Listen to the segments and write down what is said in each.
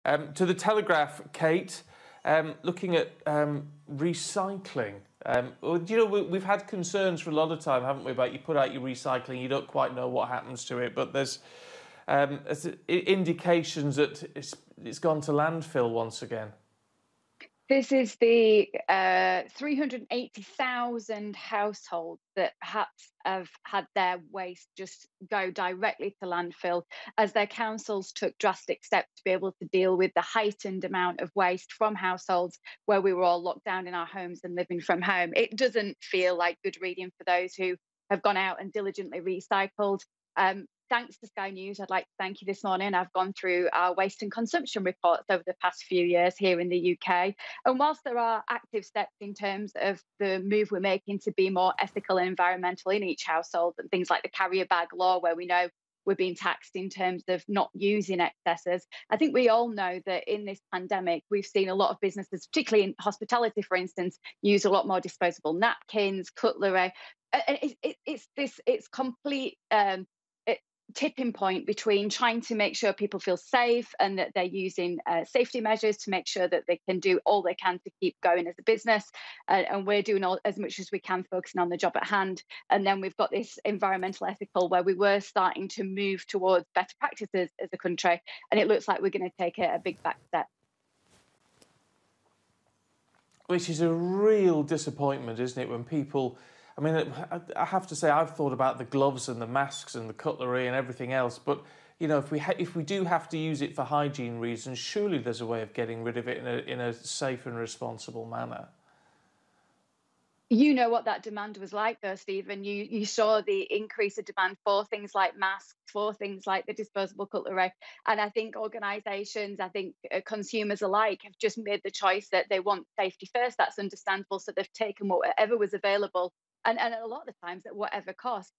To the Telegraph, Kate, looking at recycling. Well, you know, we've had concerns for a lot of time, haven't we, about you put out your recycling, you don't quite know what happens to it, but there's indications that it's gone to landfill once again. This is the 380,000 households that perhaps have had their waste just go directly to landfill as their councils took drastic steps to be able to deal with the heightened amount of waste from households where we were all locked down in our homes and living from home. It doesn't feel like good reading for those who have gone out and diligently recycled. Thanks to Sky News, I'd like to thank you this morning. I've gone through our waste and consumption reports over the past few years here in the UK. And whilst there are active steps in terms of the move we're making to be more ethical and environmental in each household, and things like the carrier bag law, where we know we're being taxed in terms of not using excesses, I think we all know that in this pandemic, we've seen a lot of businesses, particularly in hospitality, for instance, use a lot more disposable napkins, cutlery. It's complete tipping point between trying to make sure people feel safe and that they're using safety measures to make sure that they can do all they can to keep going as a business. And we're doing as much as we can, focusing on the job at hand. And then we've got this environmental ethical where we were starting to move towards better practices as a country. And it looks like we're going to take a big back step. Which is a real disappointment, isn't it, when people... I mean, I have to say, I've thought about the gloves and the masks and the cutlery and everything else, but, you know, if we do have to use it for hygiene reasons, surely there's a way of getting rid of it in a safe and responsible manner. You know what that demand was like, though, Stephen. You saw the increase of demand for things like masks, for things like the disposable cutlery. And I think organisations, consumers alike have just made the choice that they want safety first. That's understandable. So they've taken whatever was available. And a lot of the times at whatever cost.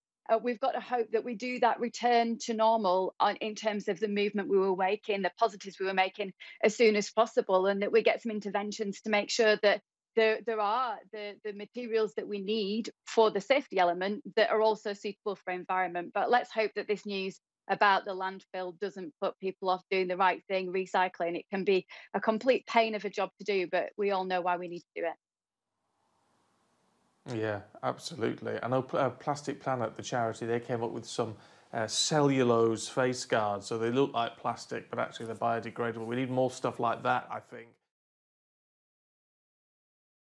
We've got to hope that we do that return to normal in terms of the movement we were making, the positives we were making as soon as possible, and that we get some interventions to make sure that there are the materials that we need for the safety element that are also suitable for environment. But let's hope that this news about the landfill doesn't put people off doing the right thing, recycling. It can be a complete pain of a job to do, but we all know why we need to do it. Yeah, absolutely. I know Plastic Planet, the charity, they came up with some cellulose face guards. So they look like plastic, but actually they're biodegradable. We need more stuff like that, I think.